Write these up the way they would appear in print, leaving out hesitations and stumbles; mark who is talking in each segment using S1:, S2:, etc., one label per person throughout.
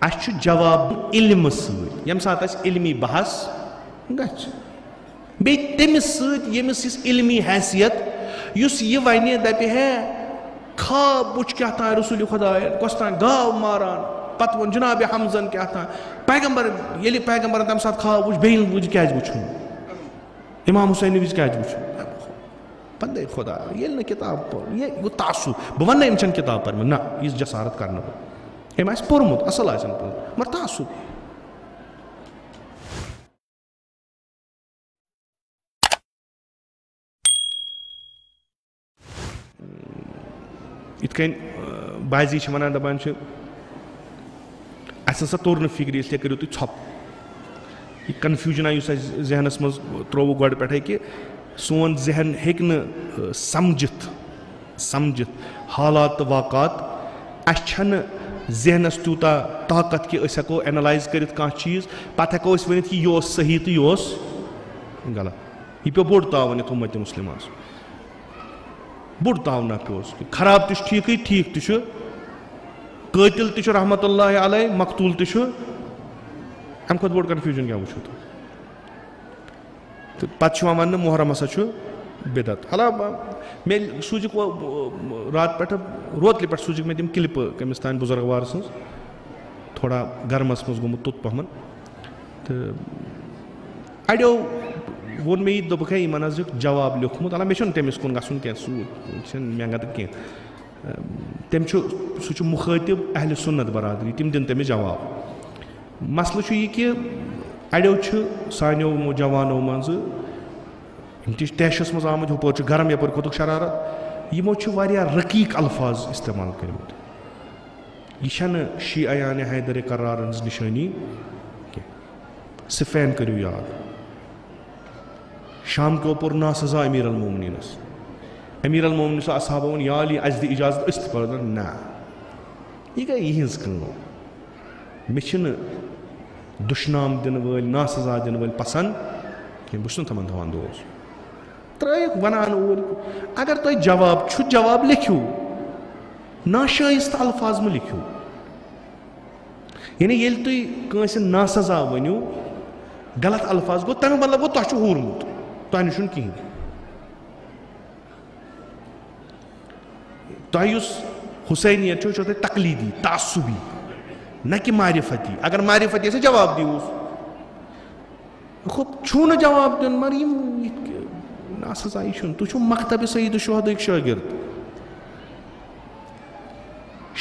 S1: اس جواب علم ست یم سات اس علمی بحث گچھ بی تمس ست یمس اس علمی حیثیت یس یہ ونہ دپہ ہے خواب وچ کیا تھا رسول خدا کس تان گاو ماران پتہ ون جناب حمزن کیا تھا پیغمبر یلی پیغمبر تم سات خواب وچ بیل وچ کیا وچھن امام حسین وچ کیا وچھن بندے خدا یل کتاب پور یہ وہ تعصب بہ ون چن کتاب پر نہ یہ جسارت کرنا ام آس پورمت اصل آسن پورمت مگر تعصب ات کن بازی ونان دپان اس ہسا تور فکر اس لیے کرو تھی ژھپ یہ کنفیوژنا اس ذہنس مز ترو گۄڈٕ پٮ۪ٹھے کہ سون ذہن ہیٚکہِ نہٕ سمجھِتھ حالات تو واقعات اس چھنہٕ ذہنس تیوٗتاہ طاقت کہ أسۍ ہٮ۪کو اینالائز کٔرِتھ کانٛہہ چیٖز پتہٕ ہٮ۪کو أسۍ ؤنِتھ یہِ اوس صحیح تہٕ یہِ اوس غلط یہِ پیوٚو بوٚڑ تاو ؤنِتھ اُمت مُسلِماہس بوٚڑ تاونا پیوٚوس خراب تہِ چھُ ٹھیٖکٕے ٹھیٖک تہِ چھُ قٲتِل تہِ چھُ رحمت اللہ علیہ مقتوٗل تہِ چھُ اَمہِ کھۄتہٕ بوٚڑ کنفیوٗجن کیٛاہ وٕچھو تُہۍ تہٕ پتہٕ چھُ یِوان وننہٕ محرم ہسا چھُ بدعت حالا مےٚ سوٗزِکھ رات پٮ۪ٹھٕ روتلہِ پٮ۪ٹھ سوٗزِکھ مےٚ تِم کلپہٕ کٔمِس تانۍ بُزرگوار سٕنٛز تھوڑا گرمس منٛز گوٚمُت توٚت پہمتھ تہٕ اڑیو ووٚن مےٚ یہِ دوٚپُکھ ہے یِمن حظ دیُکھ جواب لیوٗکھمُت البتہ مےٚ چھُنہٕ تٔمِس کُن گژھُن کینٛہہ سُہ چھُنہٕ مےٚ انگت کینٛہہ تٔمۍ چھُ سُہ چھُ مُخٲطِب اہلِ سُنت برادری تِم دِنۍ تٔمِس جواب مسلہٕ چھُ یہِ کہِ اڑیو چھُ سانیو جوانو منٛزٕ یِم تہِ چھِ طیشس منٛز آمٕتۍ ہُپٲرۍ چھُ گرم یپٲرۍ کھوٚتُکھ شرارت یِمو چھِ واریاہ رقیٖق الفاظ استعمال کٔرمٕتۍ یہِ چھنہٕ شیعیانِ حیدرِ قرار ہٕنٛز نِشٲنی کینٛہہ صفین کٔرِو یاد شام کیو پوٚر ناسزا امیر المومنیٖنس امیر المومنیٖن سُہ اصحابو ووٚن یا علی اسہِ دِ اجازت أسۍ تہِ پرو نہ یہِ گٔے یِہٕنٛز کٲم مےٚ چھِنہٕ دُشنام دِنہٕ وٲلۍ ناسزا دِنہٕ وٲلۍ پسنٛد کینٛہہ بہٕ چھُس نہٕ تِمن تھاوان دوس ترٲیِکھ ونان اوٗرۍ اگر تۄہہِ جواب چھُ جواب لیکھِو ناشٲیِستہٕ الفاظ مہٕ لیکھِو یعنی ییٚلہِ تُہۍ کٲنٛسہِ ناسزا ؤنِو غلط الفاظ گوٚو تمیُک مطلب گوٚو تۄہہِ چھُ ہوٗرمُت تۄہہِ نِش چھُنہٕ کِہیٖنۍ تۄہہِ یُس حُسینیت چھُ یہِ چھو تۄہہِ تقلیٖدی تعصُبی نہ کہ معرفتی اگر معرفتی آسہِ جواب دیٖوُس چھُو نہٕ جواب دیُن مگر یِم ناسزا یہِ چھُنہٕ تُہۍ چھُو مکتبِ سعید الشہداہٕکۍ شٲگِرد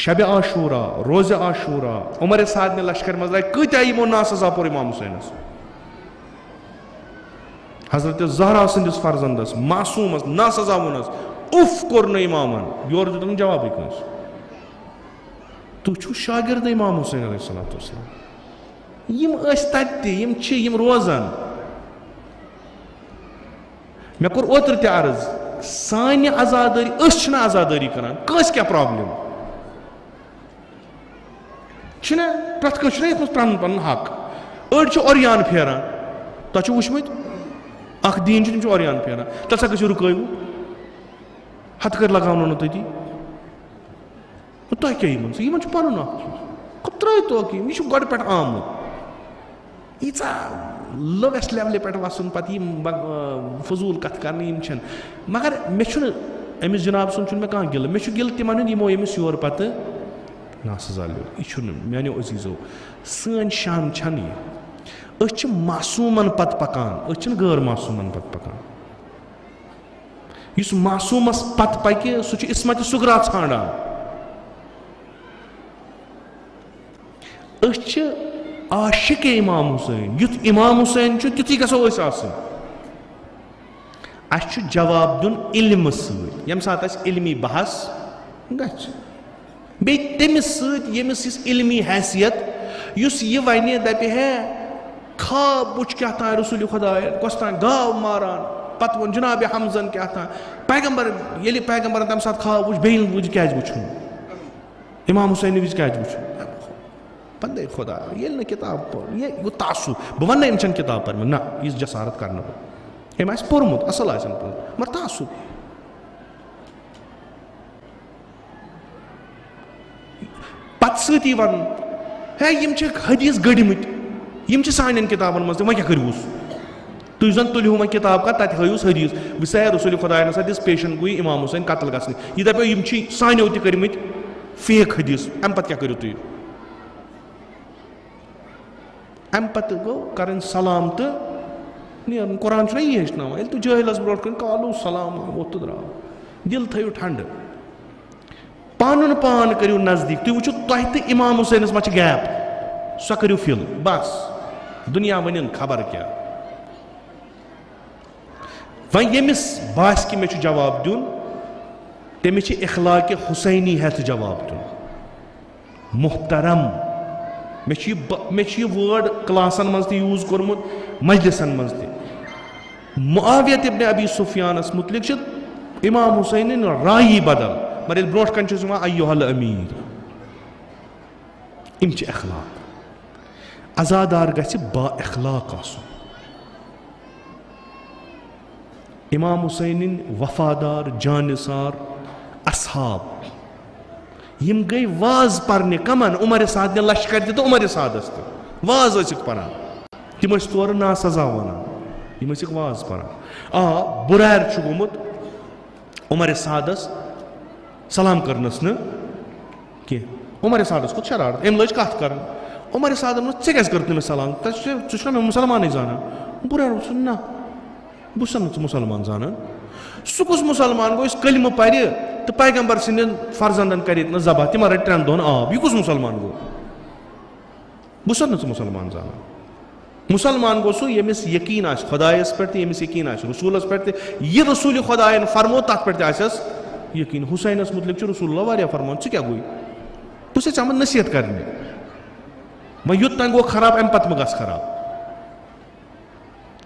S1: شبِ عاشوٗرا روزِ عاشوٗرا عمر سعدنہِ لشکر منٛز درٛاے کۭتیاہ یِمو ناسزا پوٚر امام حُسینس حضرت زہرا سٕنٛدِس فرزندس معصوٗمس ناسزا ووٚنس اُف کوٚر نہٕ امامن یورٕ دیُتُکھ نہٕ جوابٕے کٲنٛسہِ تُہۍ چھُو شاگرد امام حُسین علیہ الصلوٰۃ والسلام یِم ٲسۍ تتہِ تہِ یِم چھِ یِم روزان مےٚ کوٚر اوترٕ تہِ عرض سانہِ آزادٲری أسۍ چھِنہٕ آزادٲری کران کٲنٛسہِ کیٛاہ پرابلم چھِنہ پرٛٮ۪تھ کٲنٛسہِ چھُنہ یتھ منٛز پنُن پنُن حق أڑۍ چھِ اوریان پھیران تۄہہِ چھُو وٕچھمٕتۍ اکھ دیٖن چھُ تِم چھِ اوریان پھیران تَتھ سا گٔژھِو رُکٲیِو ہتہٕ کٔرۍ لگاونو نہٕ تٔتی تۄہہِ کیٛاہ یِمن چھُ پنُن اکھ چیٖز ترٲیتوکھ یہِ چھُ گۄڈٕ پٮ۪ٹھ آمُت ییٖژاہ لوویسٹ لیولہِ پٮ۪ٹھ وسُن پتہٕ یِم فضوٗل کتھٕ کرنہٕ یِم چھنہٕ مگر مےٚ چھُنہٕ أمِس جناب سُنٛد چھُنہٕ مےٚ کانٛہہ گِلہٕ مےٚ چھُ گِلہٕ تِمن ہُنٛد یِمو أمِس یورٕ پتہٕ ناسزا لیوٗکھ یہِ چھُنہٕ میانیو عزیٖزو سٲنۍ شان چھنہٕ یہِ أسۍ چھِ معصوٗمن پتہٕ پکان أسۍ چھِنہٕ غٲر معصوٗمن پتہٕ پکان یُس معصوٗمس پتہٕ پکہِ سُہ چھُ عصمتِ صغرا ژھانڈان أسۍ چھِ عاشقے امام حُسین یُتھ امام حُسین چھُ تیُتھُے گژھو أسۍ آسٕنۍ اَسہِ چھُ جواب دیُن علمہٕ سۭتۍ ییٚمہِ ساتہٕ اَسہِ علمی بحث گژھِ بیٚیہِ تٔمِس سۭتۍ ییٚمِس یُس علمی حیثیت یُس یہِ وَنہِ دَپہِ ہے خواب وٕچھ کیٛاہ تانۍ رسول خدا کۄس تانۍ گاو ماران پتہٕ ووٚن جناب حمزن کیٛاہ تانۍ پیغمبر ییٚلہِ پیغمبرن تمہِ ساتہٕ خواب وٕچھ بیٚیہِ وٕچھ کیٛازِ وٕچھُن امام حُسینہِ وِزِ کیٛازِ وٕچھُن بندے خدا ییٚلہِ نہٕ کِتاب پٔر یہِ گوٚو تعصب بہٕ ونہٕ نہٕ أمۍ چھنہٕ کِتاب پٔرمٕژ نہ یِژھ جسارت کرنہٕ بہٕ أمۍ آسہِ پوٚرمُت اصل آسن پوٚرمُت مگر تعصب پتہٕ سۭتی ونُن ہے یم چھِ حدیث گٔڑمٕتۍ یم چھِ سانٮ۪ن کِتابن منٛز تہِ وۄنۍ کیٛاہ کٔرۍہوٗس تُہۍ زن تُلِو وۄنۍ کِتاب کانٛہہ تتہِ ہٲیہوٗس حدیث وِسا رسول خۄداین ہسا دِژ پیشن گویی امام حُسین قتل گژھنہِ یہِ دپیو یم چھِ سانیو تہِ کٔرمٕتۍ فیک حدیث امہِ پتہٕ کیٛاہ کٔرِو تُہۍ امہِ پتہٕ گوٚو کرٕنۍ سلام تہٕ نیرُن قرآن چھُنہ یی ہیٚچھناوان ییٚلہِ تُہۍ جٲہلس برونٛٹھ کَنۍ کالو سلام ووٚتھ تہٕ درٛاو دِل تھٲیِو ٹھنڈٕ پنُن پان کٔرِو نزدیٖک تُہۍ وٕچھِو تۄہہِ تہٕ امام حُسینس ما چھِ گیپ سۄ کٔرِو فِل بس دُنیا ؤنِن خبر کیٛاہ وۄنۍ ییٚمِس باسہِ کہِ مےٚ چھُ جواب دیُن تٔمِس چھِ اخلاقِ حُسینی ہٮ۪تھ جواب دیُن محترم مےٚ چھُ یہِ وٲڈ کلاسن منٛز تہِ یوٗز کوٚرمُت مجلسن منٛز تہِ معاویہ ابن ابی سفیانس متعلق چھِ امام حُسینٕنۍ رایی بدل مگر ییٚلہِ برونٛٹھ کَنۍ چھُس یِوان ایُّہا الأمیٖر یِم چھِ اخلاق عزادار گژھِ با اخلاق آسُن امام حُسینٕنۍ وفادار جانِثار اصحاب یم گٔے واز پرنہِ کمن عمر سعد لشکر تہِ تہٕ عمر سعدس تہِ واز ٲسِکھ پران تِم ٲسۍ تورٕ ناسزا ونان یم ٲسِکھ واز پران بُریر چھُ گوٚمُت عمر سعدس سلام کرنس نہٕ کینٛہہ عمر سعدس کھوٚت شرارت أمۍ لٲج کتھ کرٕنۍ عمر سعدن ووٚن ژےٚ کیٛازِ کٔرٕتھ نہٕ مےٚ سلام ژٕ چھُکھ مےٚ مُسلمانٕے زانان بُریر اوس نہ بہٕ چھُسن نہٕ ژٕ مُسلمان زانان سُہ کُس مُسلمان گوٚو یُس کلمہٕ پرِ تہٕ پیغمبر سٕنٛدٮ۪ن فرزندن کرِ نہٕ ذبح تِمن رٹہِ 3 دۄہن آب یہِ کُس مُسلمان گوٚو بہٕ چھُسن نہٕ ژٕ مُسلمان زانان مُسلمان گوٚو سُہ ییٚمِس یقیٖن آسہِ خۄدایس پٮ۪ٹھ تہِ ییٚمِس یقیٖن آسہِ رسوٗلس پٮ۪ٹھ تہِ یہِ رسوٗلِ خۄداین فرمو تتھ پٮ۪ٹھ تہِ آسٮ۪س یقیٖن حُسینس متعلق چھُ رسول اللہ واریاہ فرمان ژٕ کیٛاہ گوٚے بہٕ چھُسے ژےٚ آمُت نصیحت کرنہِ وۄنۍ یوٚت تانۍ گوٚو خراب امہِ پتہٕ مہ گژھ خراب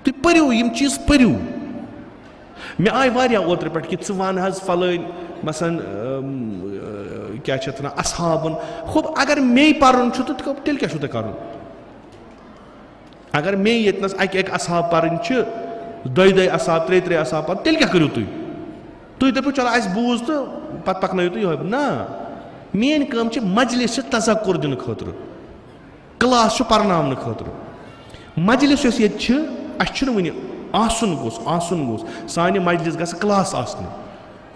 S1: تُہۍ پٔرِو یم چیٖز پٔرِو مےٚ آیہِ واریاہ اوترٕ پٮ۪ٹھ کہِ ژٕ وَن حظ فلٲنۍ مثلاً کیٛاہ چھِ اتھ ونان اصحابن خۄب اگر مے پرُن چھُ تہٕ تیٚلہِ کیٛاہ چھُو تۄہہِ کرُن اگر مے ییٚتنس اکہِ اصحاب پرٕنۍ چھِ 2 اصحاب 3 اصحاب پرٕنۍ تیٚلہِ کیٛاہ کٔرِو تُہۍ دٔپِو چلو اَسہِ بوٗز تہٕ پتہٕ پکنٲیِو تُہۍ یِہوے نہ میٲنۍ کٲم چھِ مجلس چھِ تذکُر دِنہٕ خٲطرٕ کلاس چھُ پرناونہٕ خٲطرٕ مجلس یۄس ییٚتہِ چھِ اَسہِ چھُنہٕ وٕنہِ آسُن گوٚژھ سانہِ مجلس گژھِ کلاس آسنہِ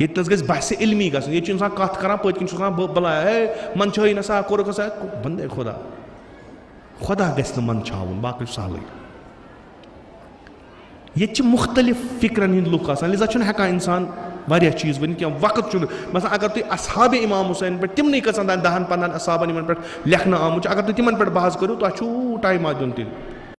S1: ییٚتہِ نس گژھِ بحثِ علمی گژھُن ییٚتہِ چھُ اِنسان کتھ کران پٔتۍ کِنۍ چھُ آسان بلایا ہے منٛدچھٲیی نسا کوٚرُکھ ہسا بندے خۄدا گژھِ نہٕ منٛدچھاوُن باقٕے چھُ سہلٕے ییٚتہِ چھِ مختلف فِکرن ہٕنٛدۍ لُکھ آسان لِذا چھُنہٕ ہٮ۪کان اِنسان واریاہ چیٖز ؤنِتھ کینٛہہ وقت چھُنہٕ مثلاً اگر تُہۍ اصحابِ امام حُسین پٮ۪ٹھ تِمنٕے کٔژن تام 10-15 اصحابن یِمن پٮ۪ٹھ لیکھنہٕ آمُت چھُ اگر تُہۍ تِمن پٮ۪ٹھ بحث کٔرِو تۄہہِ چھُو ٹایما دیُن تیٚلہِ